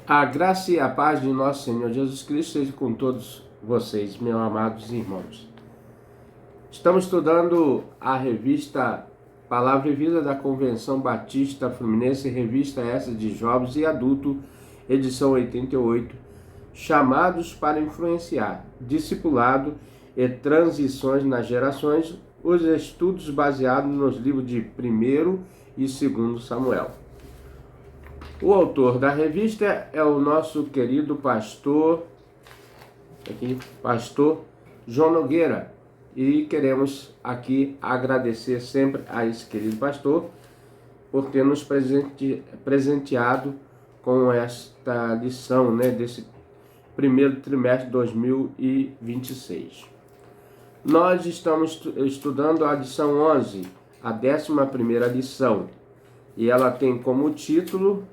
A graça e a paz de nosso Senhor Jesus Cristo seja com todos vocês, meus amados irmãos. Estamos estudando a revista Palavra e Vida da Convenção Batista Fluminense, revista essa de jovens e adulto, edição 88, chamados para influenciar, discipulado e transições nas gerações, os estudos baseados nos livros de 1º e 2º Samuel. O autor da revista é o nosso querido pastor João Nogueira. E queremos aqui agradecer sempre a esse querido pastor por ter nos presenteado com esta lição, desse primeiro trimestre de 2026. Nós estamos estudando a lição 11, a 11ª lição, e ela tem como título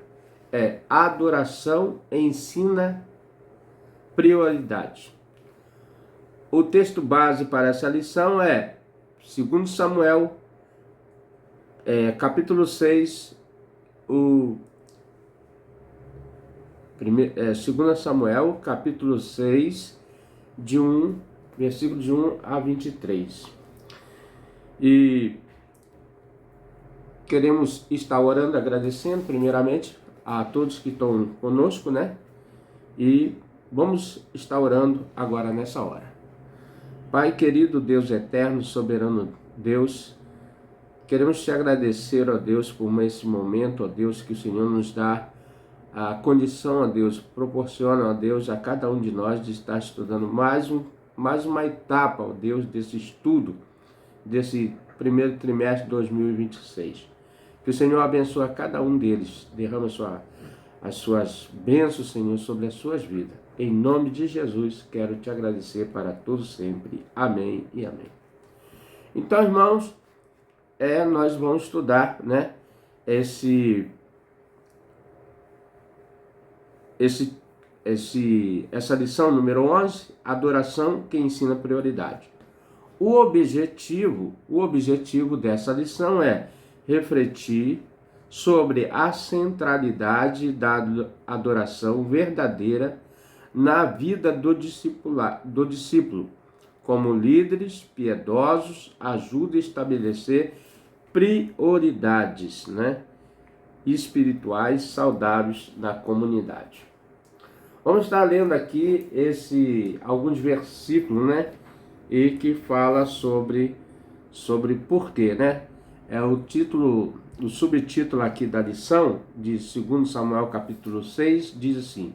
Adoração ensina prioridade. O texto base para essa lição é 2 Samuel, capítulo 6, 2 Samuel, capítulo 6, versículo de 1 a 23. E queremos estar orando, agradecendo primeiramente a todos que estão conosco, E vamos estar orando agora nessa hora. Pai querido, Deus eterno, soberano Deus, queremos te agradecer, ó Deus, por esse momento, ó Deus, que o Senhor nos dá a condição, ó Deus, proporciona, ó Deus, a cada um de nós de estar estudando mais uma etapa, ó Deus, desse estudo, desse primeiro trimestre de 2026. Que o Senhor abençoe a cada um deles, derrama as suas bênçãos, Senhor, sobre as suas vidas. Em nome de Jesus, quero te agradecer para todos sempre. Amém e amém. Então, irmãos, nós vamos estudar, essa lição número 11, adoração que ensina prioridade. O objetivo dessa lição é refletir sobre a centralidade da adoração verdadeira na vida do discípulo. Como líderes piedosos, ajuda a estabelecer prioridades, espirituais saudáveis na comunidade. Vamos estar lendo aqui alguns versículos, e que fala sobre porquê, É o subtítulo aqui da lição, de 2 Samuel capítulo 6, diz assim: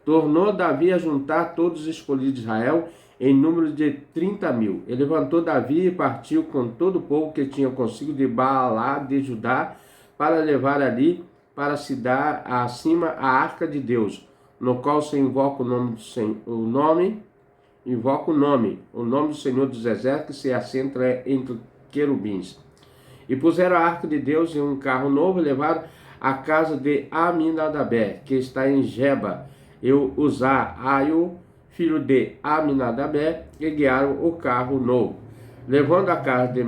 tornou Davi a juntar todos os escolhidos de Israel em número de 30.000. E levantou Davi e partiu com todo o povo que tinha consigo de Baalá de Judá, para levar ali para se dar acima a arca de Deus, no qual se invoca o nome do Senhor dos Exércitos, que se assenta entre querubins. E puseram a arca de Deus em um carro novo e levaram à casa de Aminadabé, que está em Geba, e Uzaio, filho de Aminadabé, e guiaram o carro novo. Levando a casa de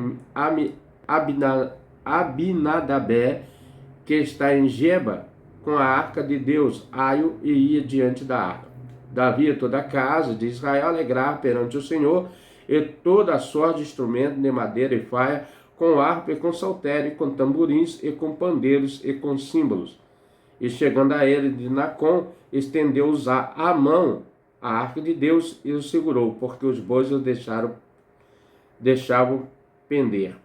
Abinadabé, que está em Geba, com a arca de Deus, Aio, e ia diante da arca. Davi e toda a casa de Israel alegraram perante o Senhor, e toda a sorte de instrumento de madeira e faia, com harpa e com saltério, com tamborins e com pandeiros e com símbolos. E chegando a ele de Nacon, estendeu a mão à arca de Deus e o segurou, porque os bois o deixavam pender.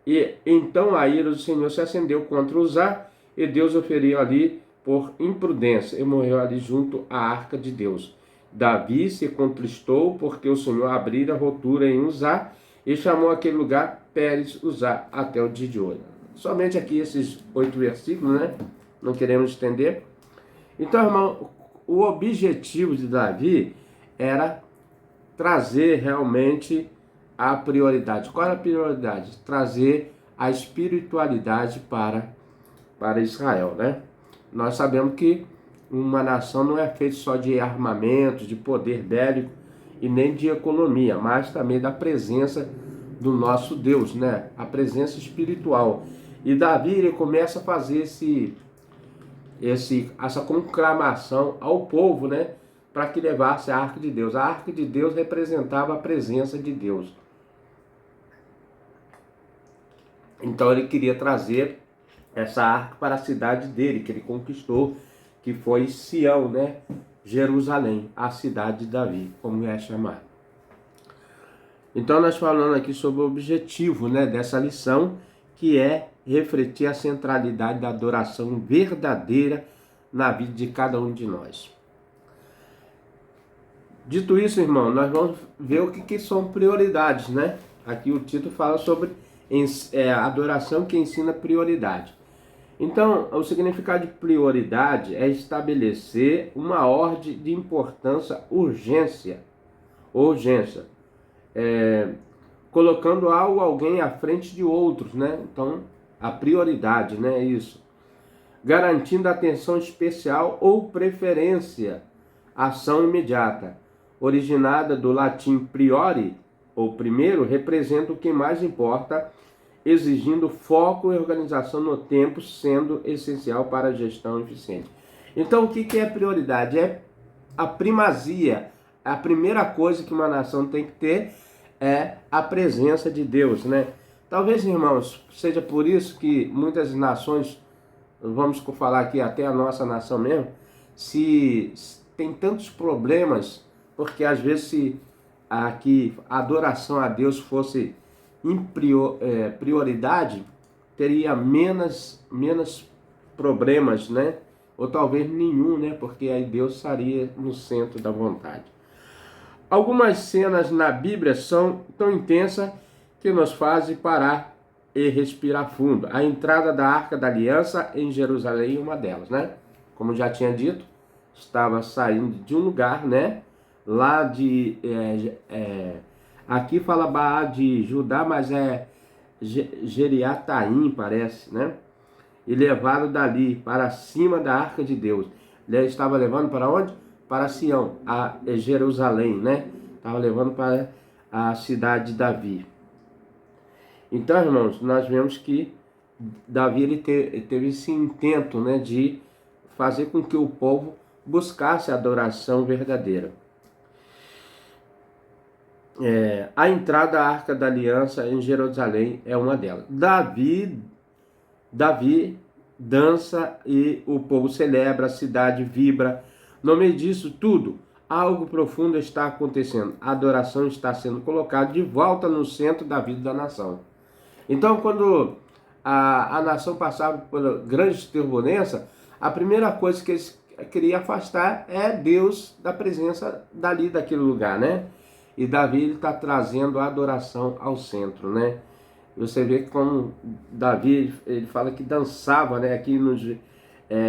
E então a ira do Senhor se acendeu contra Uzá, e Deus o feriu ali por imprudência, e morreu ali junto à arca de Deus. Davi se contristou, porque o Senhor abrira rotura em Uzá, e chamou aquele lugar Pérez Uzá até o dia de hoje. Somente aqui esses 8 versículos, Não queremos estender. Então, irmão, o objetivo de Davi era trazer realmente a prioridade. Qual era a prioridade? Trazer a espiritualidade para Israel, Nós sabemos que uma nação não é feita só de armamento, de poder bélico e nem de economia, mas também da presença do nosso Deus, A presença espiritual. E Davi, ele começa a fazer essa conclamação ao povo, né, para que levasse a Arca de Deus. A Arca de Deus representava a presença de Deus. Então ele queria trazer essa arca para a cidade dele, que ele conquistou, que foi Sião, né? Jerusalém, a cidade de Davi, como é chamado. Então nós falamos aqui sobre o objetivo, né, dessa lição, que é refletir a centralidade da adoração verdadeira na vida de cada um de nós. Dito isso, irmão, nós vamos ver o que são prioridades, né? Aqui o título fala sobre adoração que ensina prioridade. Então, o significado de prioridade é estabelecer uma ordem de importância, urgência, colocando algo, alguém à frente de outros, né? Então, a prioridade, né? É isso. Garantindo atenção especial ou preferência, ação imediata. Originada do latim priori, ou primeiro, representa o que mais importa, exigindo foco e organização no tempo, sendo essencial para a gestão eficiente. Então, o que é prioridade? É a primazia. A primeira coisa que uma nação tem que ter é a presença de Deus, né? Talvez, irmãos, seja por isso que muitas nações, vamos falar aqui até a nossa nação mesmo, se tem tantos problemas, porque às vezes se aqui a adoração a Deus fosse prioridade, teria menos problemas, né? Ou talvez nenhum, né? Porque aí Deus estaria no centro da vontade. Algumas cenas na Bíblia são tão intensas que nos fazem parar e respirar fundo. A entrada da Arca da Aliança em Jerusalém é uma delas, né? Como já tinha dito, estava saindo de um lugar, né? Lá de... aqui fala Baá de Judá, mas é Jeriataim, parece, né? E levado dali para cima da Arca de Deus. Ele estava levando para onde? Para Sião, a Jerusalém, né? Estava levando para a cidade de Davi. Então, irmãos, nós vemos que Davi ele teve esse intento, né, de fazer com que o povo buscasse a adoração verdadeira. A entrada à Arca da Aliança em Jerusalém é uma delas. Davi dança e o povo celebra, a cidade vibra. No meio disso tudo, algo profundo está acontecendo. A adoração está sendo colocada de volta no centro da vida da nação. Então, quando a nação passava por grandes turbulências, a primeira coisa que eles queriam afastar é Deus da presença dali, daquele lugar, né? E Davi está trazendo a adoração ao centro, né? Você vê que como Davi, ele fala que dançava, né? Aqui nos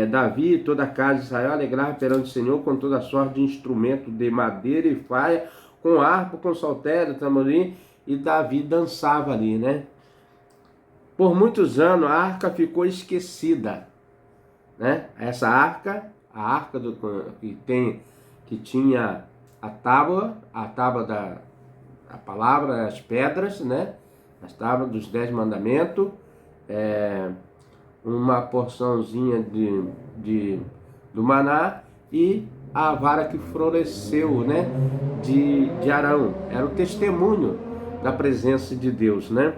Davi e toda a casa de Israel alegrava perante o Senhor com toda sorte de instrumento de madeira e faia, com harpa, com saltério, tamborim, e Davi dançava ali, né? Por muitos anos a arca ficou esquecida, né? Essa arca, a arca que tinha a tábua da palavra, as pedras, né? As tábuas dos 10 mandamentos, uma porçãozinha do maná e a vara que floresceu, né? De Arão. Era o testemunho da presença de Deus, né?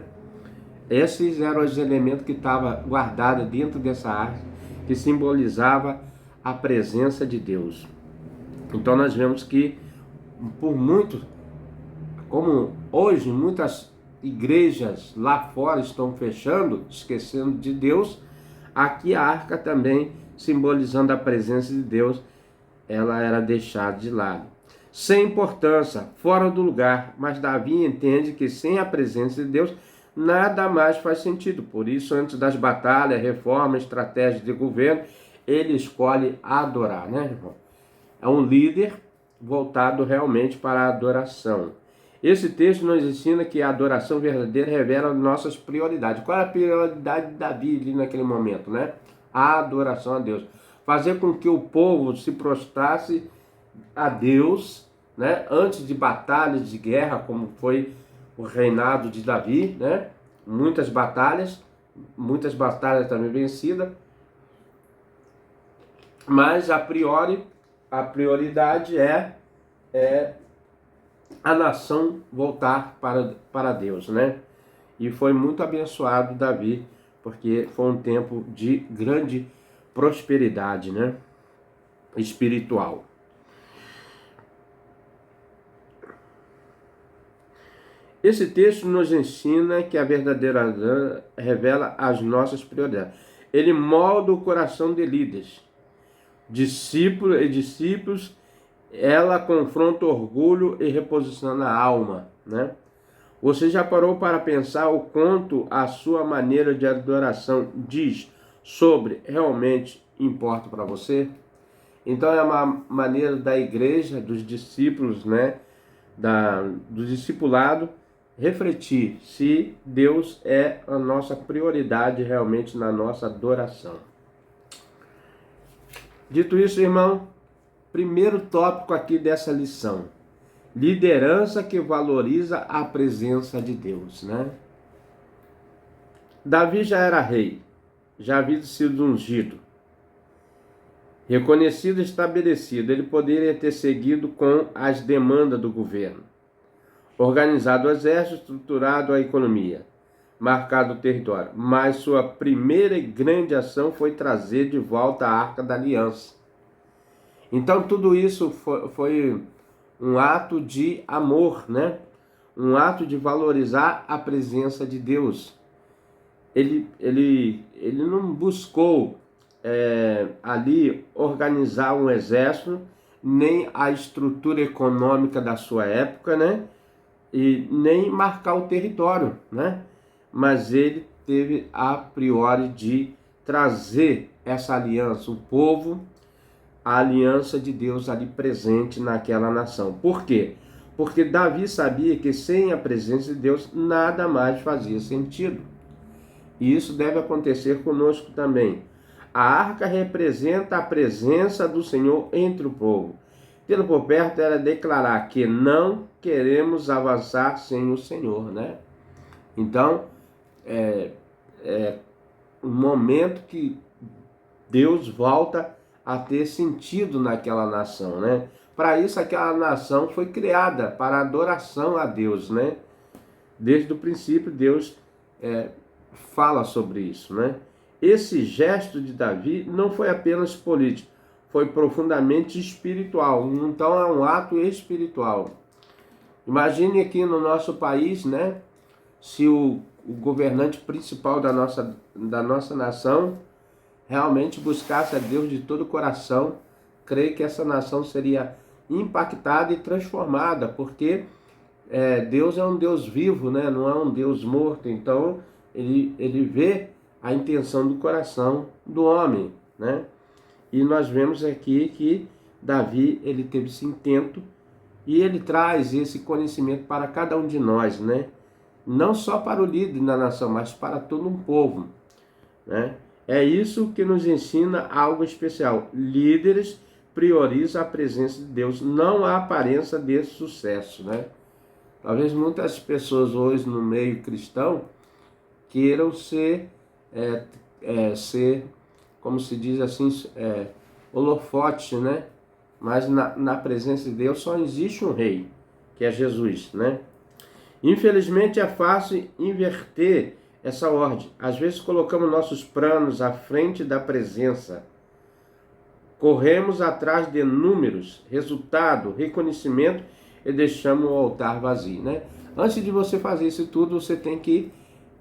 Esses eram os elementos que estavam guardados dentro dessa arca, que simbolizava a presença de Deus. Então nós vemos que como hoje muitas igrejas lá fora estão fechando, esquecendo de Deus, aqui a arca também, simbolizando a presença de Deus, ela era deixada de lado. Sem importância, fora do lugar, mas Davi entende que sem a presença de Deus, nada mais faz sentido. Por isso, antes das batalhas, reformas, estratégias de governo, ele escolhe adorar, né, irmão? É um líder voltado realmente para a adoração. Esse texto nos ensina que a adoração verdadeira revela nossas prioridades. Qual é a prioridade de Davi ali naquele momento, né? A adoração a Deus. Fazer com que o povo se prostrasse a Deus, né? Antes de batalhas de guerra, como foi o reinado de Davi, né? Muitas batalhas também vencidas. Mas a prioridade é a nação voltar para Deus, né? E foi muito abençoado Davi, porque foi um tempo de grande prosperidade, né? Espiritual. Esse texto nos ensina que a verdadeira revela as nossas prioridades. Ele molda o coração de líderes, discípulos, ela confronta orgulho e reposiciona a alma, né? Você já parou para pensar o quanto a sua maneira de adoração diz sobre realmente importa para você? Então é uma maneira da igreja, dos discípulos, né? Do discipulado, refletir se Deus é a nossa prioridade realmente na nossa adoração. Dito isso, irmão, primeiro tópico aqui dessa lição: liderança que valoriza a presença de Deus, né? Davi já era rei, já havia sido ungido, reconhecido e estabelecido. Ele poderia ter seguido com as demandas do governo, organizado o exército, estruturado a economia, marcado o território. Mas sua primeira e grande ação foi trazer de volta a Arca da Aliança. Então tudo isso foi um ato de amor, né? Um ato de valorizar a presença de Deus. Ele não buscou ali organizar um exército, nem a estrutura econômica da sua época, né? E nem marcar o território, né? Mas ele teve a priori de trazer essa aliança, o povo, a aliança de Deus ali presente naquela nação. Por quê? Porque Davi sabia que sem a presença de Deus nada mais fazia sentido. E isso deve acontecer conosco também. A arca representa a presença do Senhor entre o povo. Tendo por perto era declarar que não queremos avançar sem o Senhor, né? Então, é um momento que Deus volta a ter sentido naquela nação, né? Para isso, aquela nação foi criada para adoração a Deus, né? Desde o princípio, Deus fala sobre isso, né? Esse gesto de Davi não foi apenas político, foi profundamente espiritual. Então é um ato espiritual. Imagine aqui no nosso país, né? Se o governante principal da nossa nação realmente buscasse a Deus de todo o coração, creio que essa nação seria impactada e transformada, porque Deus é um Deus vivo, né? Não é um Deus morto. Então ele vê a intenção do coração do homem, né? E nós vemos aqui que Davi, ele teve esse intento e ele traz esse conhecimento para cada um de nós, né? Não só para o líder da nação, mas para todo um povo, né? É isso que nos ensina algo especial. Líderes priorizam a presença de Deus, não a aparência de sucesso, né? Talvez muitas pessoas hoje no meio cristão queiram ser, como se diz assim, holofote, né? Mas na presença de Deus só existe um rei, que é Jesus, né? Infelizmente é fácil inverter essa ordem. Às vezes colocamos nossos planos à frente da presença. Corremos atrás de números, resultado, reconhecimento e deixamos o altar vazio, né? Antes de você fazer isso tudo, você tem que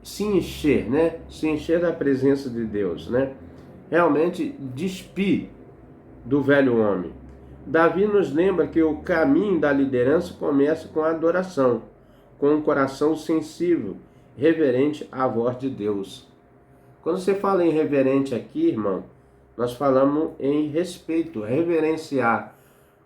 se encher, né? Se encher da presença de Deus, né? Realmente despir do velho homem. Davi nos lembra que o caminho da liderança começa com a adoração, com um coração sensível, reverente à voz de Deus. Quando você fala em reverente aqui, irmão, nós falamos em respeito, reverenciar.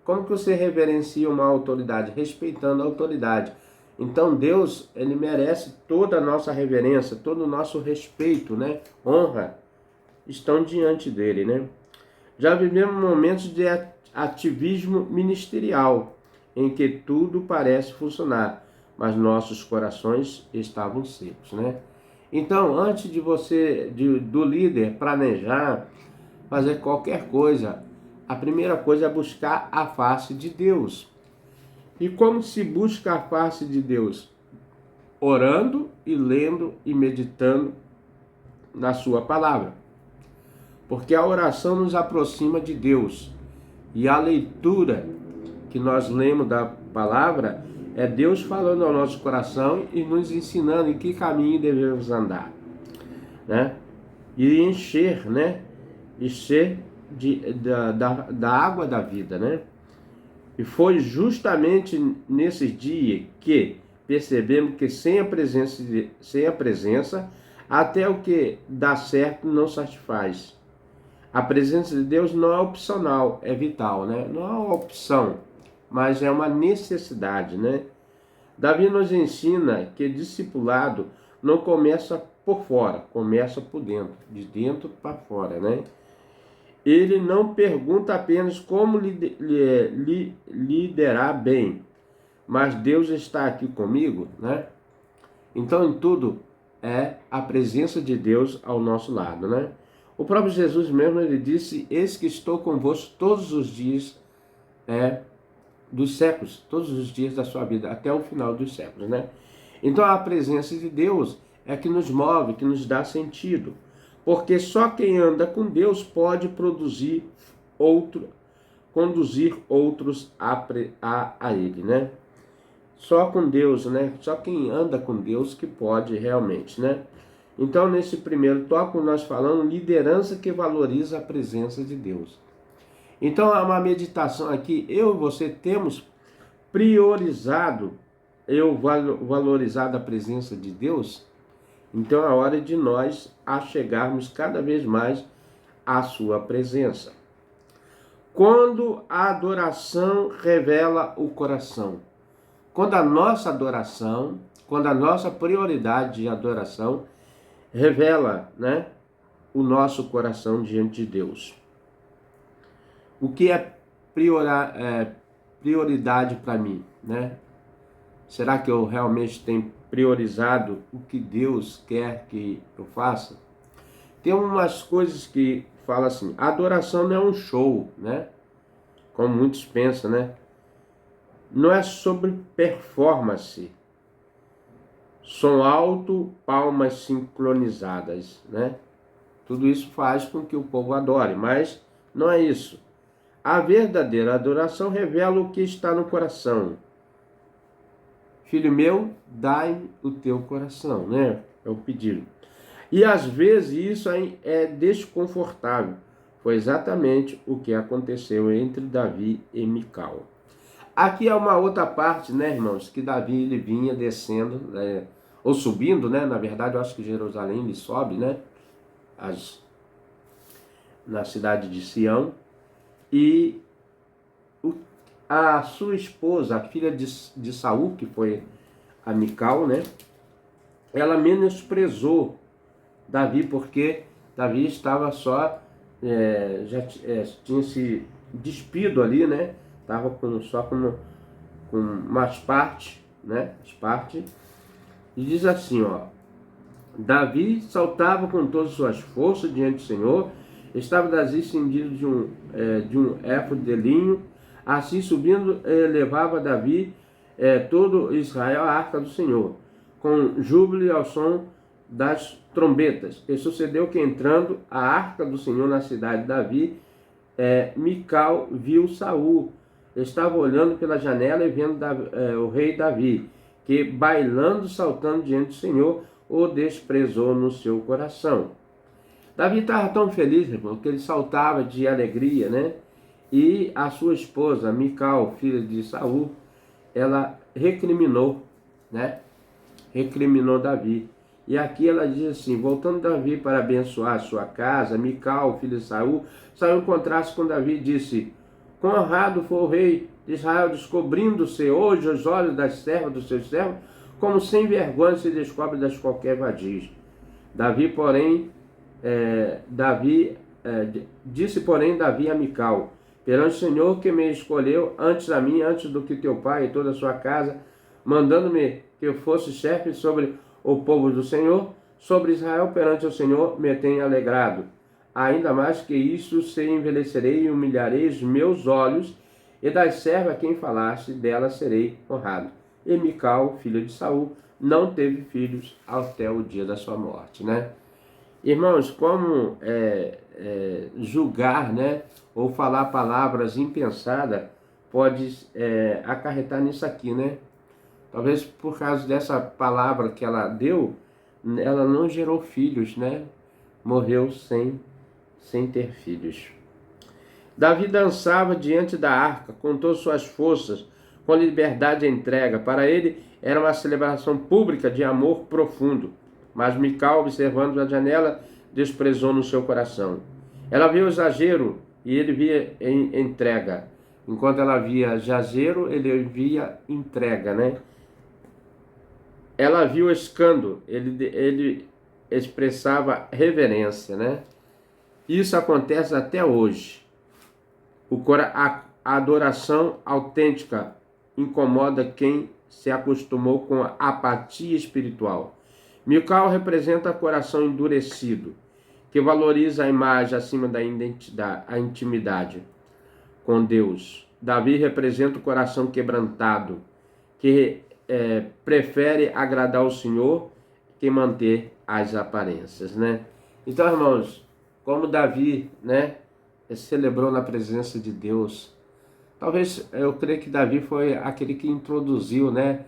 Como que você reverencia uma autoridade? Respeitando a autoridade. Então Deus, ele merece toda a nossa reverência, todo o nosso respeito, né? Honra, estão diante dele, né? Já vivemos momentos de ativismo ministerial, em que tudo parece funcionar, mas nossos corações estavam secos, né? Então, antes de do líder planejar, fazer qualquer coisa, A primeira coisa é buscar a face de Deus. E como se busca a face de Deus? Orando e lendo e meditando na sua palavra. Porque a oração nos aproxima de Deus. E a leitura que nós lemos da palavra é Deus falando ao nosso coração e nos ensinando em que caminho devemos andar, né? E encher, né? Encher da água da vida, né? E foi justamente nesse dia que percebemos que sem a presença, até o que dá certo não satisfaz. A presença de Deus não é opcional, é vital, né? Não é uma opção, mas é uma necessidade, né? Davi nos ensina que discipulado não começa por fora, começa por dentro, de dentro para fora, né? Ele não pergunta apenas como liderar bem, mas Deus está aqui comigo, né? Então, em tudo, é a presença de Deus ao nosso lado, né? O próprio Jesus mesmo, ele disse, eis que estou convosco todos os dias dos séculos, todos os dias da sua vida, até o final dos séculos, né? Então, a presença de Deus é que nos move, que nos dá sentido. Porque só quem anda com Deus pode conduzir outros a Ele, né? Só com Deus, né? Só quem anda com Deus que pode realmente, né? Então, nesse primeiro tópico, nós falamos liderança que valoriza a presença de Deus. Então, há uma meditação aqui, eu e você temos valorizado a presença de Deus. Então é hora de nós chegarmos cada vez mais à sua presença. Quando a adoração revela o coração. Quando a nossa adoração, quando a nossa prioridade de adoração revela, né, o nosso coração diante de Deus. O que é prioridade para mim, né? Será que eu realmente tenho priorizado o que Deus quer que eu faça? Tem umas coisas que falam assim, a adoração não é um show, né? Como muitos pensam, né? Não é sobre performance. Som alto, palmas sincronizadas, né? Tudo isso faz com que o povo adore, mas não é isso. A verdadeira adoração revela o que está no coração. Filho meu, dai-me o teu coração, né? É o pedido. E às vezes isso é desconfortável. Foi exatamente o que aconteceu entre Davi e Mical. Aqui é uma outra parte, né, irmãos, que Davi ele vinha descendo, né, ou subindo, né? Na verdade, eu acho que Jerusalém ele sobe, né? Na cidade de Sião. E a sua esposa, a filha de Saul, que foi a Mical, né? Ela menosprezou Davi, porque Davi estava tinha se despido ali, né? Estava só com umas partes, né? As partes. E diz assim, ó. Davi saltava com todas as suas forças diante do Senhor, estava Davi cingido de um éfode de linho, assim subindo levava Davi todo Israel à arca do Senhor, com júbilo ao som das trombetas. E sucedeu que entrando a arca do Senhor na cidade de Davi, Mical viu Saul, estava olhando pela janela e vendo o rei Davi, que bailando, saltando diante do Senhor, o desprezou no seu coração. Davi estava tão feliz, irmão, que ele saltava de alegria, né? E a sua esposa, Mical, filha de Saul, ela recriminou, né? Recriminou Davi. E aqui ela diz assim, voltando Davi para abençoar a sua casa, Mical, filha de Saul, saiu em contraste com Davi e disse, quão honrado foi o rei de Israel, descobrindo-se hoje os olhos das servas dos seus servos, como sem vergonha se descobre das qualquer vadias. Disse, porém, Davi a Mical, perante o Senhor que me escolheu antes a mim, antes do que teu pai e toda a sua casa, mandando-me que eu fosse chefe sobre o povo do Senhor, sobre Israel perante o Senhor me tem alegrado. ainda mais que isso, se envelhecerei e humilharei os meus olhos, e das servas a quem falaste, dela serei honrado. E Mical, filha de Saul, não teve filhos até o dia da sua morte, né? Irmãos, como julgar, né, ou falar palavras impensadas pode acarretar nisso aqui, né? Talvez por causa dessa palavra que ela deu, ela não gerou filhos, né? Morreu sem ter filhos. Davi dançava diante da arca, contou suas forças, com liberdade e entrega. Para ele era uma celebração pública de amor profundo. Mas Mical, observando da janela, desprezou no seu coração. Ela viu o exagero e ele via entrega. Enquanto ela via exagero, ele via entrega, né? Ela viu o escândalo, ele expressava reverência, né? Isso acontece até hoje. A adoração autêntica incomoda quem se acostumou com a apatia espiritual. Mical representa o coração endurecido, que valoriza a imagem acima da identidade, a intimidade com Deus. Davi representa o coração quebrantado, que prefere agradar ao Senhor que manter as aparências, né? Então, irmãos, como Davi, né, celebrou na presença de Deus. Talvez, eu creio que Davi foi aquele que introduziu, né,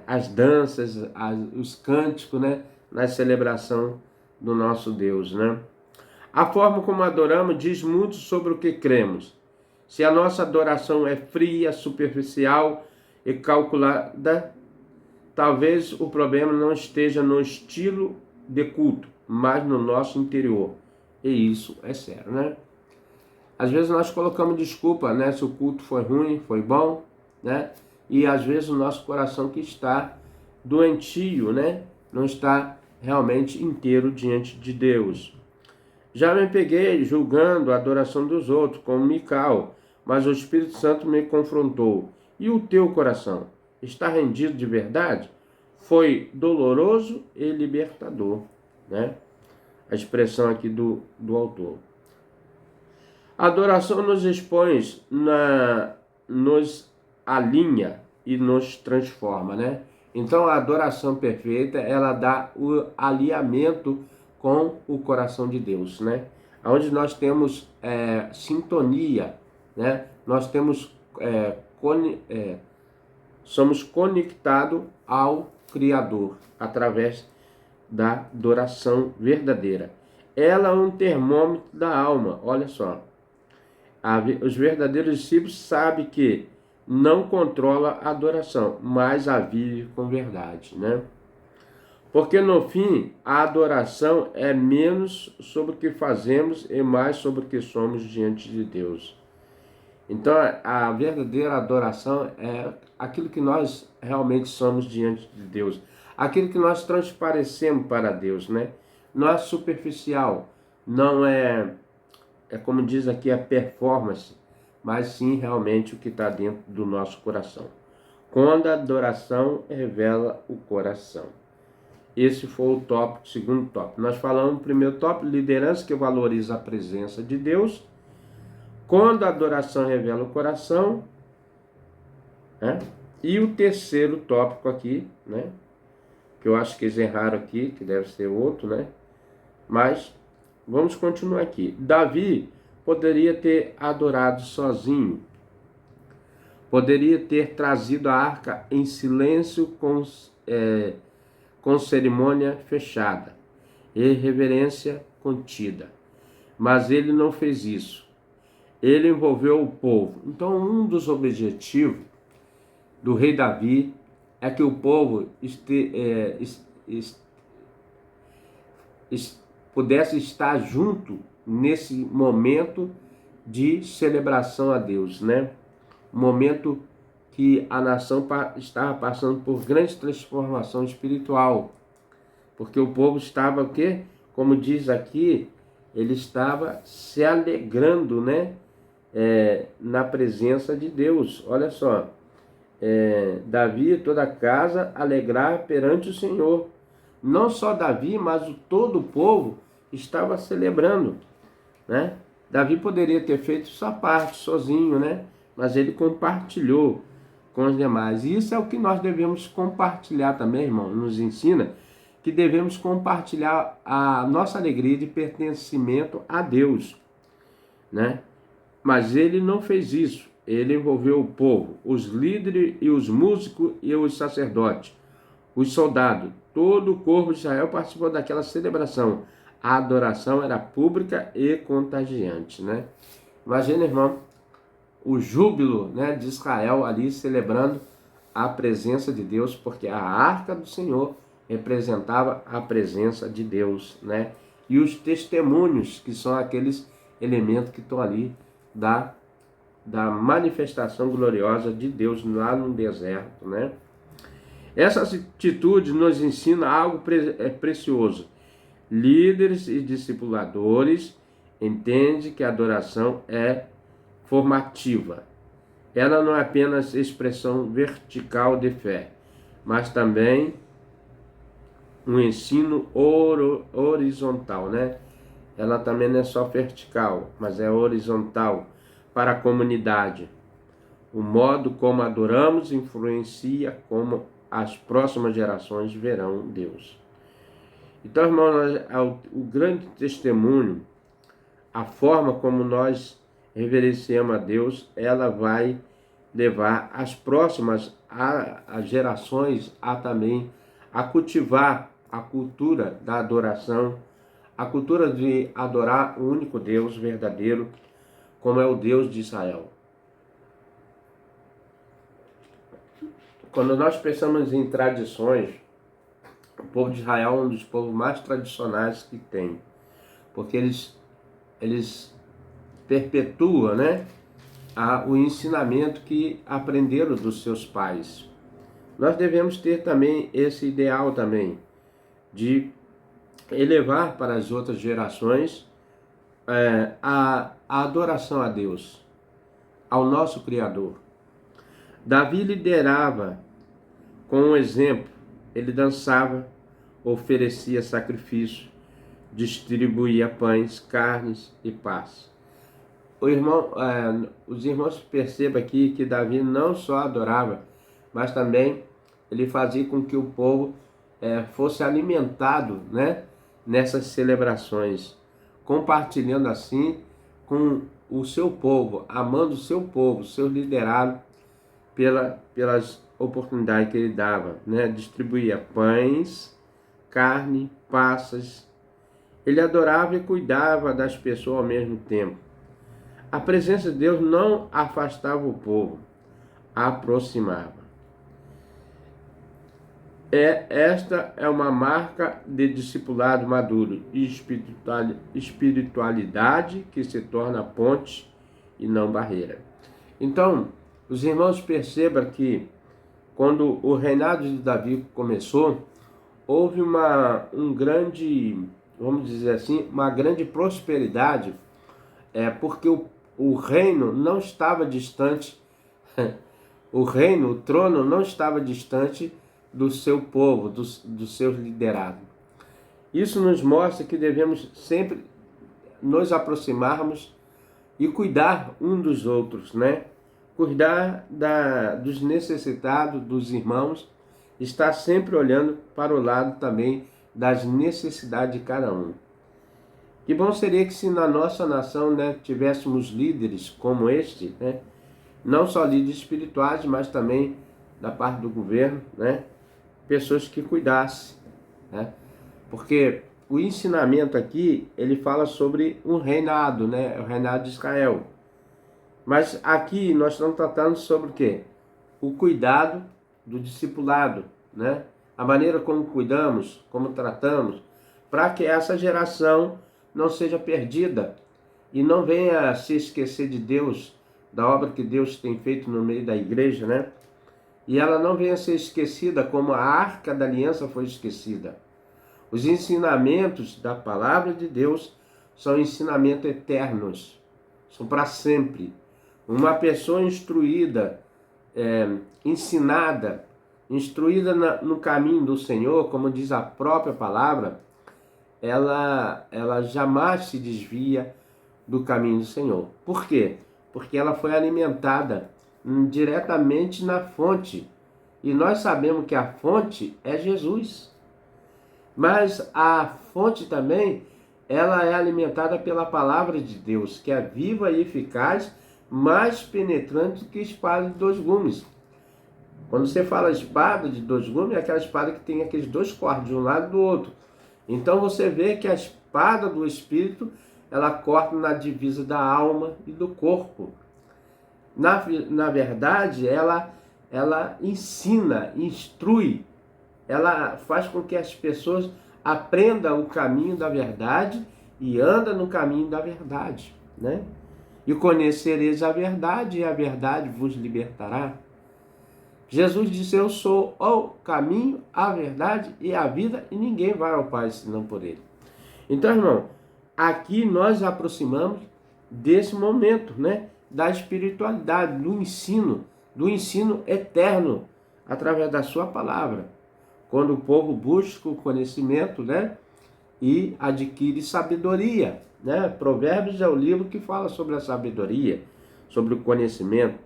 as danças, os cânticos, né, na celebração do nosso Deus, né? A forma como adoramos diz muito sobre o que cremos. Se a nossa adoração é fria, superficial e calculada, talvez o problema não esteja no estilo de culto, mas no nosso interior. E isso é sério, né? Às vezes nós colocamos desculpa, né? Se o culto foi ruim, foi bom, né? E às vezes o nosso coração que está doentio, né? Não está realmente inteiro diante de Deus. Já me peguei julgando a adoração dos outros, como Mical, mas o Espírito Santo me confrontou. E o teu coração? Está rendido de verdade? Foi doloroso e libertador, né? A expressão aqui do autor. A adoração nos expõe, nos alinha e nos transforma, né? Então a adoração perfeita, ela dá o alinhamento com o coração de Deus, né? Onde nós temos sintonia, né? Nós temos somos conectados ao Criador através da adoração verdadeira. Ela é um termômetro da alma, olha só. Os verdadeiros discípulos sabem que não controla a adoração, mas a vive com verdade, né? Porque no fim, a adoração é menos sobre o que fazemos e mais sobre o que somos diante de Deus. Então, a verdadeira adoração é aquilo que nós realmente somos diante de Deus. Aquilo que nós transparecemos para Deus, né? Não é superficial, não é como diz aqui, a performance, mas sim realmente o que está dentro do nosso coração. Quando a adoração revela o coração. Esse foi o tópico, segundo tópico. Nós falamos no primeiro tópico, liderança que valoriza a presença de Deus. Quando a adoração revela o coração, né? E o terceiro tópico aqui, né? Que eu acho que eles erraram aqui, que deve ser outro, né? Mas vamos continuar aqui. Davi poderia ter adorado sozinho. Poderia ter trazido a arca em silêncio com cerimônia fechada e reverência contida. Mas ele não fez isso. Ele envolveu o povo. Então, um dos objetivos do rei Davi é que o povo pudesse estar junto nesse momento de celebração a Deus, né? Um momento que a nação estava passando por grande transformação espiritual, porque o povo estava o quê? Como diz aqui, ele estava se alegrando, né? Na presença de Deus. Olha só, Davi e toda a casa alegrar perante o Senhor. Não só Davi, mas todo o povo estava celebrando. né? Davi poderia ter feito sua parte sozinho, né? Mas ele compartilhou com os demais. E isso é o que nós devemos compartilhar também, irmão. Nos ensina que devemos compartilhar a nossa alegria de pertencimento a Deus, né? Mas ele não fez isso. Ele envolveu o povo, os líderes e os músicos e os sacerdotes, os soldados. Todo o corpo de Israel participou daquela celebração. A adoração era pública e contagiante, né? Imagina, irmão, o júbilo, né, de Israel ali celebrando a presença de Deus, porque a arca do Senhor representava a presença de Deus, né? E os testemunhos, que são aqueles elementos que estão ali da manifestação gloriosa de Deus lá no deserto, né? Essa atitude nos ensina algo precioso. Líderes e discipuladores entendem que a adoração é formativa. Ela não é apenas expressão vertical de fé, mas também um ensino horizontal, né? Ela também não é só vertical, mas é horizontal para a comunidade. O modo como adoramos influencia como as próximas gerações verão Deus. Então, irmão, o grande testemunho, a forma como nós reverenciamos a Deus, ela vai levar as próximas as gerações a também a cultivar a cultura da adoração, a cultura de adorar o único Deus verdadeiro, como é o Deus de Israel. Quando nós pensamos em tradições, o povo de Israel é um dos povos mais tradicionais que tem, porque eles perpetuam, né, o ensinamento que aprenderam dos seus pais. Nós devemos ter também esse ideal também, de elevar para as outras gerações a adoração a Deus, ao nosso Criador. Davi liderava com um exemplo. Ele dançava, oferecia sacrifício, distribuía pães, carnes e paz. Os irmãos percebam aqui que Davi não só adorava, mas também ele fazia com que o povo fosse alimentado, né, nessas celebrações, compartilhando assim com o seu povo, amando o seu povo, seu liderado, pelas oportunidades que ele dava, né? Distribuía pães, carne, passas. Ele adorava e cuidava das pessoas ao mesmo tempo. A presença de Deus não afastava o povo, aproximava. Esta é uma marca de discipulado maduro e espiritualidade que se torna ponte e não barreira. Então, os irmãos percebam que quando o reinado de Davi começou, houve um grande, vamos dizer assim, uma grande prosperidade, porque o reino não estava distante, o trono não estava distante do seu povo, do seu liderado. Isso nos mostra que devemos sempre nos aproximarmos e cuidar um dos outros, né? Cuidar dos necessitados, dos irmãos, estar sempre olhando para o lado também das necessidades de cada um. Que bom seria que se na nossa nação, né, tivéssemos líderes como este, né? Não só líderes espirituais, mas também da parte do governo, né? Pessoas que cuidassem, né? Porque o ensinamento aqui, ele fala sobre um reinado, né? O reinado de Israel. Mas aqui nós estamos tratando sobre o quê? O cuidado do discipulado, né? A maneira como cuidamos, como tratamos, para que essa geração não seja perdida e não venha a se esquecer de Deus, da obra que Deus tem feito no meio da igreja, né? E ela não venha a ser esquecida como a arca da aliança foi esquecida. Os ensinamentos da palavra de Deus são ensinamentos eternos, são para sempre. Uma pessoa instruída, ensinada, instruída no caminho do Senhor, como diz a própria palavra, ela jamais se desvia do caminho do Senhor. Por quê? Porque ela foi alimentada diretamente na fonte. E nós sabemos que a fonte é Jesus. Mas a fonte também, ela é alimentada pela palavra de Deus, que é viva e eficaz, mais penetrante do que espada de dois gumes. Quando você fala espada de dois gumes, é aquela espada que tem aqueles dois cortes, de um lado e do outro. Então você vê que a espada do Espírito, ela corta na divisa da alma e do corpo. Na verdade, ela ensina, instrui, ela faz com que as pessoas aprendam o caminho da verdade e andam no caminho da verdade, né? E conhecereis a verdade, e a verdade vos libertará. Jesus disse: eu sou o caminho, a verdade e a vida, e ninguém vai ao Pai senão por ele. Então, irmão, aqui nós aproximamos desse momento, né? Da espiritualidade, do ensino eterno, através da sua palavra. Quando o povo busca o conhecimento, né? E adquire sabedoria, né? Provérbios é o livro que fala sobre a sabedoria, sobre o conhecimento.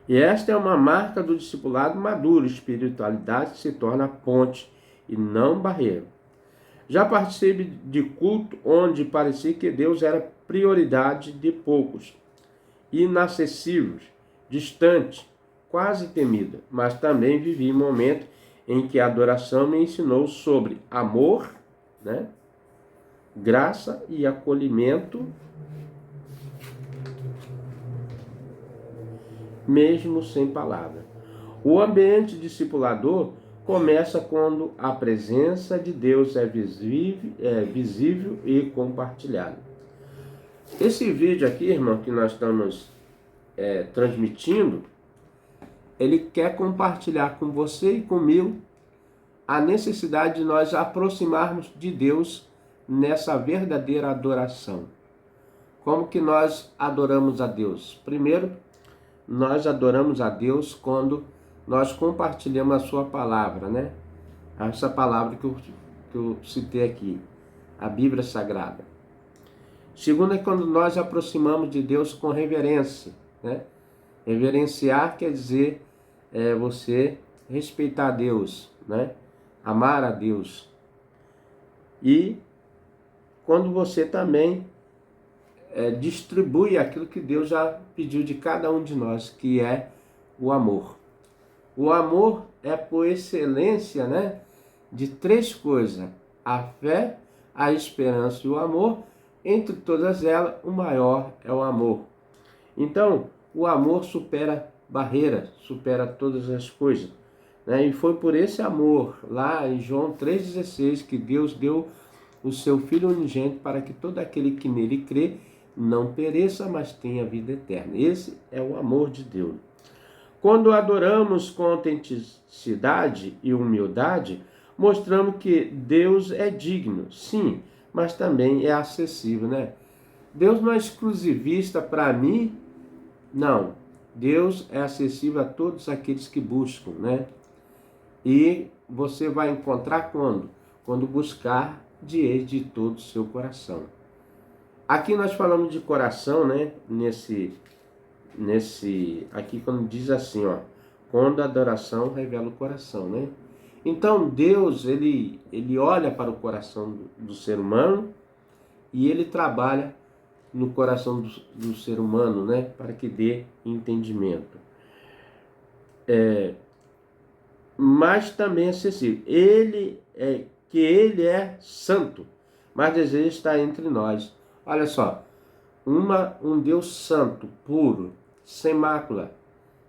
E esta é uma marca do discipulado maduro. Espiritualidade se torna ponte e não barreira. Já participei de culto onde parecia que Deus era prioridade de poucos, inacessível, distante, quase temida. Mas também vivi um momento em que a adoração me ensinou sobre amor, né? Graça e acolhimento, mesmo sem palavra. O ambiente discipulador começa quando a presença de Deus é visível e compartilhada. Esse vídeo aqui, irmão, que nós estamos transmitindo, ele quer compartilhar com você e comigo a necessidade de nós aproximarmos de Deus nessa verdadeira adoração. Como que nós adoramos a Deus? Primeiro, nós adoramos a Deus quando nós compartilhamos a sua palavra, né? Essa palavra que eu citei aqui, a Bíblia Sagrada. Segundo é quando nós aproximamos de Deus com reverência, né? Reverenciar quer dizer você respeitar a Deus, né? Amar a Deus. E quando você também distribui aquilo que Deus já pediu de cada um de nós, que é o amor. O amor é por excelência, né, de três coisas: a fé, a esperança e o amor. Entre todas elas, o maior é o amor. Então, o amor supera barreiras, supera todas as coisas, né? E foi por esse amor, lá em João 3,16, que Deus deu o seu Filho unigênito para que todo aquele que nele crê não pereça, mas tenha vida eterna. Esse é o amor de Deus. Quando adoramos com autenticidade e humildade, mostramos que Deus é digno, sim, mas também é acessível, né? Deus não é exclusivista para mim, não. Deus é acessível a todos aqueles que buscam, né? E você vai encontrar quando? Quando buscar de todo o seu coração. Aqui nós falamos de coração, né? Aqui quando diz assim, ó, quando a adoração revela o coração, né? Então Deus, ele olha para o coração do ser humano e ele trabalha no coração do ser humano, né? Para que dê entendimento. Mas também é acessível. Ele é santo, mas deseja estar entre nós. Olha só, um Deus santo, puro, sem mácula,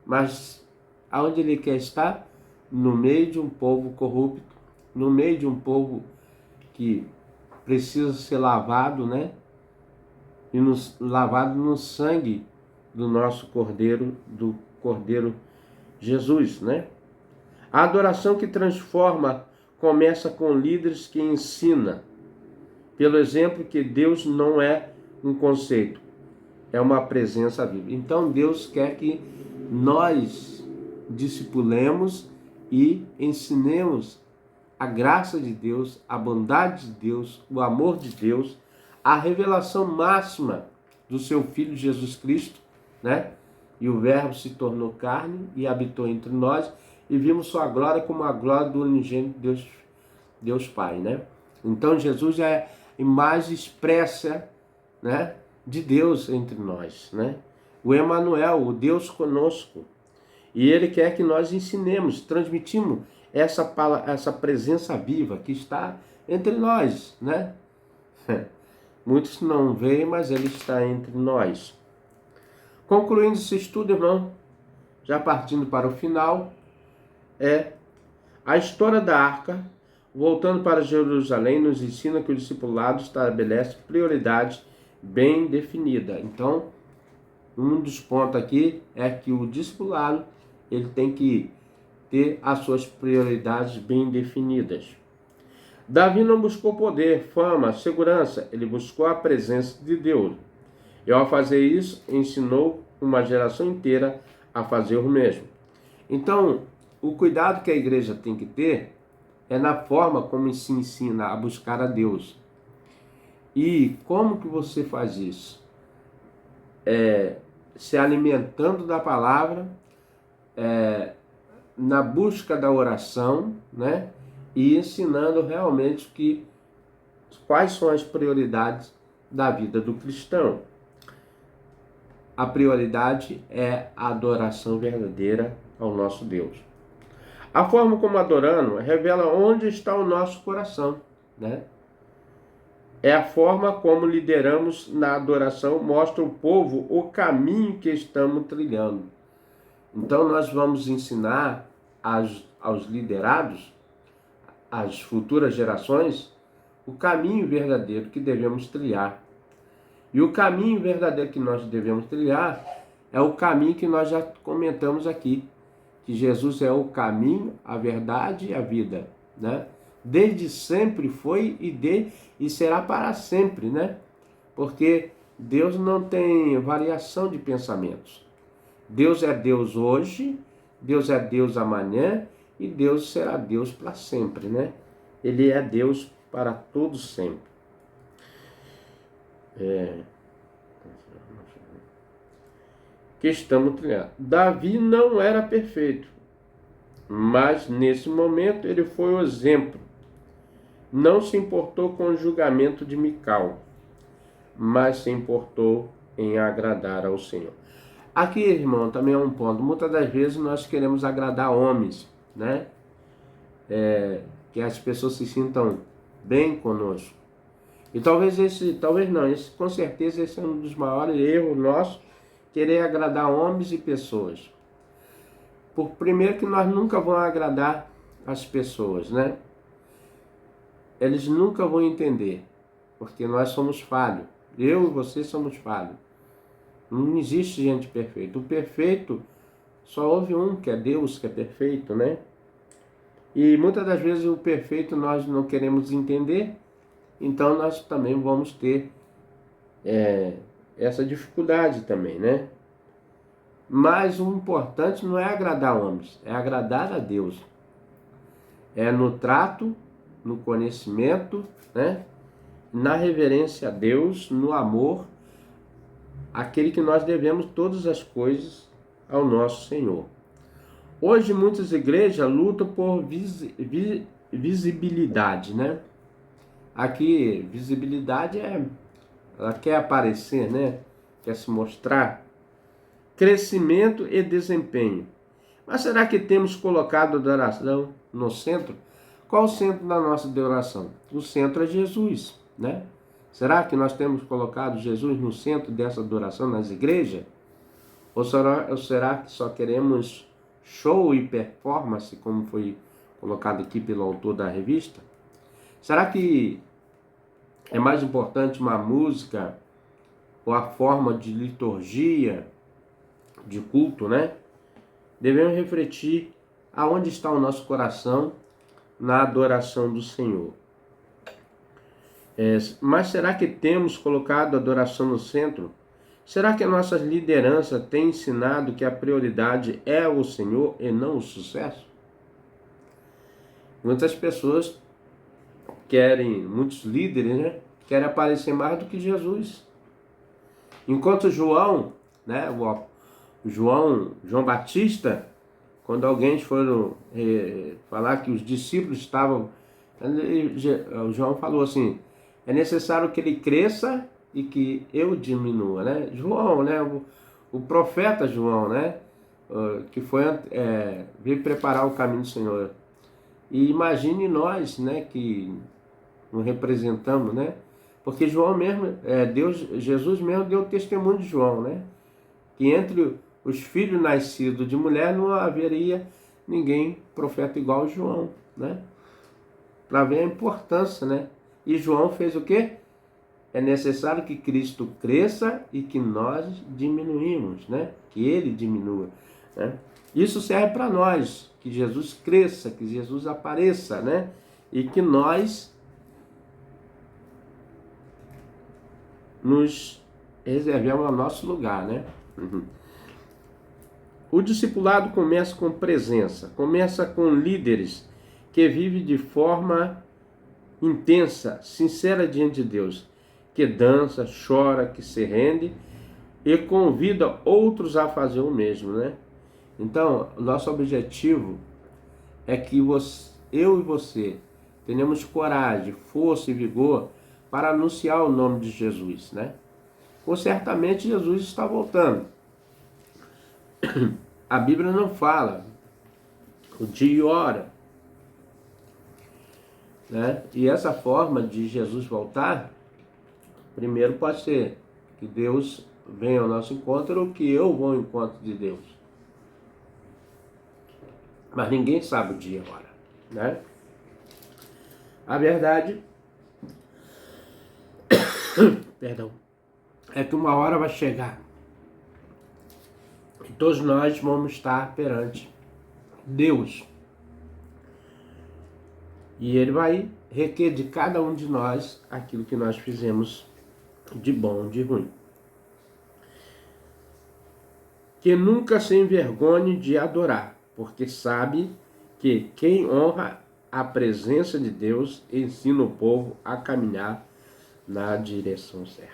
mas aonde ele quer estar? No meio de um povo corrupto, no meio de um povo que precisa ser lavado, né? E lavado no sangue do nosso Cordeiro, do Cordeiro Jesus, né? A adoração que transforma começa com líderes que ensinam. Pelo exemplo que Deus não é um conceito, é uma presença viva. Então Deus quer que nós discipulemos e ensinemos a graça de Deus, a bondade de Deus, o amor de Deus a revelação máxima do seu Filho Jesus Cristo, né? E o Verbo se tornou carne e habitou entre nós, e vimos sua glória como a glória do unigênito Deus Pai, né? Então Jesus é a imagem expressa, né, de Deus entre nós, né? O Emanuel, o Deus conosco. E Ele quer que nós ensinemos, transmitimos essa presença viva que está entre nós, né? Muitos não veem, mas Ele está entre nós. Concluindo esse estudo, irmão, já partindo para o final, a história da arca, voltando para Jerusalém, nos ensina que o discipulado estabelece prioridade bem definida. Então, um dos pontos aqui é que o discipulado ele tem que ter as suas prioridades bem definidas. Davi não buscou poder, fama, segurança, ele buscou a presença de Deus. E ao fazer isso, ensinou uma geração inteira a fazer o mesmo. Então, o cuidado que a igreja tem que ter é na forma como se ensina a buscar a Deus. E como que você faz isso? Se alimentando da palavra, na busca da oração, né? E ensinando realmente quais são as prioridades da vida do cristão. A prioridade é a adoração verdadeira ao nosso Deus. A forma como adoramos revela onde está o nosso coração, né? É a forma como lideramos na adoração, mostra ao povo o caminho que estamos trilhando. Então nós vamos ensinar aos liderados, às futuras gerações, o caminho verdadeiro que devemos trilhar. E o caminho verdadeiro que nós devemos trilhar é o caminho que nós já comentamos aqui, que Jesus é o caminho, a verdade e a vida, né? Desde sempre foi e será para sempre, né? Porque Deus não tem variação de pensamentos. Deus é Deus hoje, Deus é Deus amanhã e Deus será Deus para sempre, né? Ele é Deus para todos sempre. Que estamos trilhando. Davi não era perfeito, mas nesse momento ele foi o exemplo. Não se importou com o julgamento de Mical, mas se importou em agradar ao Senhor. Aqui, irmão, também é um ponto. Muitas das vezes nós queremos agradar homens, né? Que as pessoas se sintam bem conosco. E talvez com certeza esse é um dos maiores erros nossos, querer agradar homens e pessoas. Por primeiro que nós nunca vamos agradar as pessoas, né? Eles nunca vão entender, porque nós somos falhos. Eu e você somos falhos. Não existe gente perfeita. O perfeito, só houve um, que é Deus, que é perfeito, né? E muitas das vezes o perfeito nós não queremos entender, então nós também vamos ter essa dificuldade também, né? Mas o importante não é agradar homens, é agradar a Deus. É no trato, no conhecimento, né? Na reverência a Deus, no amor, aquele que nós devemos todas as coisas ao nosso Senhor. Hoje muitas igrejas lutam por visibilidade, né? Aqui, visibilidade ela quer aparecer, né? Quer se mostrar. Crescimento e desempenho. Mas será que temos colocado a adoração no centro? Qual o centro da nossa adoração? O centro é Jesus, né? Será que nós temos colocado Jesus no centro dessa adoração nas igrejas? Ou será que só queremos show e performance, como foi colocado aqui pelo autor da revista? Será que é mais importante uma música ou a forma de liturgia, de culto, né? Devemos refletir aonde está o nosso coração na adoração do Senhor. Mas será que temos colocado a adoração no centro? Será que a nossa liderança tem ensinado que a prioridade é o Senhor e não o sucesso? Muitas pessoas muitos líderes, né? querem aparecer mais do que Jesus. Enquanto João, né, o João Batista, quando alguém foram falar que os discípulos estavam, o João falou assim, é necessário que ele cresça e que eu diminua, né? João, né, o profeta João, né, que foi veio preparar o caminho do Senhor. E imagine nós, né, que nos representamos, né? Porque João mesmo, Jesus mesmo deu testemunho de João, né? Que entre os filhos nascidos de mulher não haveria ninguém profeta igual a João, né? Para ver a importância, né? E João fez o quê? É necessário que Cristo cresça e que nós diminuímos, né? Que ele diminua, né? Isso serve para nós, que Jesus cresça, que Jesus apareça, né? E que nós nos reservemos ao nosso lugar, né? O discipulado começa com presença, começa com líderes que vivem de forma intensa, sincera diante de Deus, que dança, chora, que se rende e convida outros a fazer o mesmo, né? Então, o nosso objetivo é que eu e você tenhamos coragem, força e vigor para anunciar o nome de Jesus, né? Ou certamente Jesus está voltando. A Bíblia não fala o dia e hora, né? E essa forma de Jesus voltar, primeiro pode ser que Deus venha ao nosso encontro ou que eu vou ao encontro de Deus. Mas ninguém sabe o dia e a hora, né? A verdade, perdão, é que uma hora vai chegar e todos nós vamos estar perante Deus. E Ele vai requerer de cada um de nós aquilo que nós fizemos de bom, de ruim. Que nunca se envergonhe de adorar, porque sabe que quem honra a presença de Deus ensina o povo a caminhar na direção certa.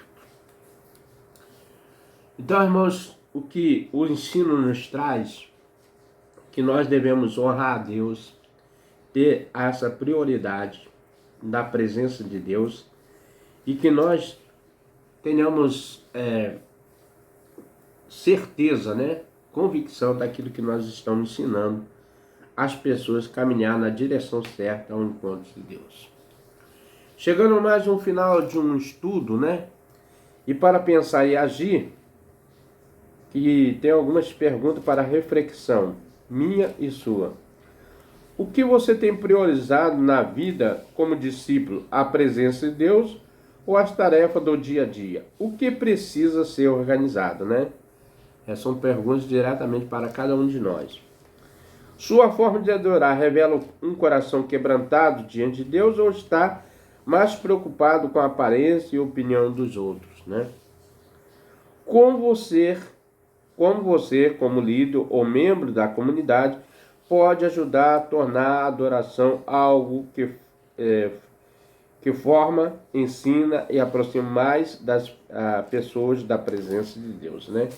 Então, irmãos, o que o ensino nos traz, que nós devemos honrar a Deus, ter essa prioridade da presença de Deus e que nós tenhamos certeza, né, convicção daquilo que nós estamos ensinando as pessoas caminhar na direção certa ao encontro de Deus. Chegando mais um final de um estudo, né, e para pensar e agir, que tem algumas perguntas para reflexão, minha e sua. O que você tem priorizado na vida como discípulo? A presença de Deus ou as tarefas do dia a dia? O que precisa ser organizado, né? Essas são perguntas diretamente para cada um de nós. Sua forma de adorar revela um coração quebrantado diante de Deus ou está mais preocupado com a aparência e a opinião dos outros, né? Como você, como líder ou membro da comunidade, pode ajudar a tornar a adoração algo que forma, ensina e aproxima mais das pessoas da presença de Deus, né?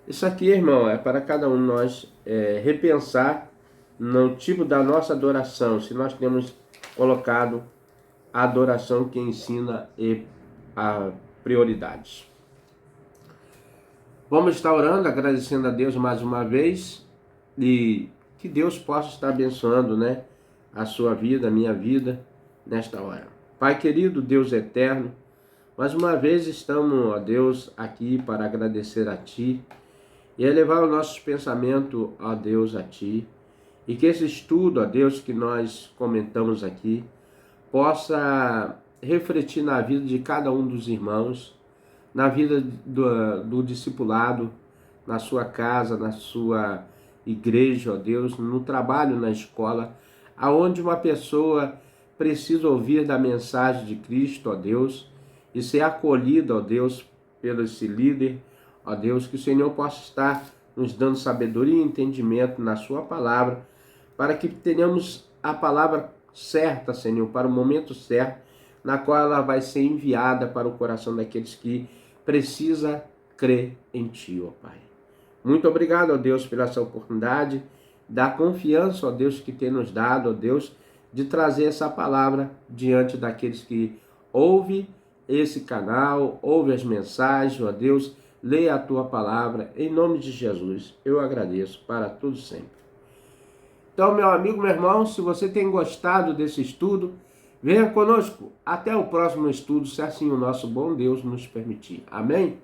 Isso aqui, irmão, é para cada um de nós repensar no tipo da nossa adoração, se nós temos colocado a adoração que ensina e a prioridades. Vamos estar orando, agradecendo a Deus mais uma vez e que Deus possa estar abençoando, né, a sua vida, a minha vida, nesta hora. Pai querido, Deus eterno, mais uma vez estamos, ó Deus, aqui para agradecer a Ti e elevar os nossos pensamentos, ó Deus, a Ti. E que esse estudo, ó Deus, que nós comentamos aqui, possa refletir na vida de cada um dos irmãos, na vida do discipulado, na sua casa, na sua igreja, ó Deus, no trabalho, na escola, aonde uma pessoa precisa ouvir da mensagem de Cristo, ó Deus, e ser acolhida, ó Deus, pelo esse líder, ó Deus, que o Senhor possa estar nos dando sabedoria e entendimento na sua palavra, para que tenhamos a palavra certa, Senhor, para o momento certo, na qual ela vai ser enviada para o coração daqueles que precisa crer em Ti, ó Pai. Muito obrigado, ó Deus, pela essa oportunidade, da confiança, ó Deus, que tem nos dado, ó Deus, de trazer essa palavra diante daqueles que ouvem esse canal, ouvem as mensagens, ó Deus, leia a Tua palavra, em nome de Jesus, eu agradeço para tudo sempre. Então, meu amigo, meu irmão, se você tem gostado desse estudo, venha conosco. Até o próximo estudo, se assim o nosso bom Deus nos permitir. Amém?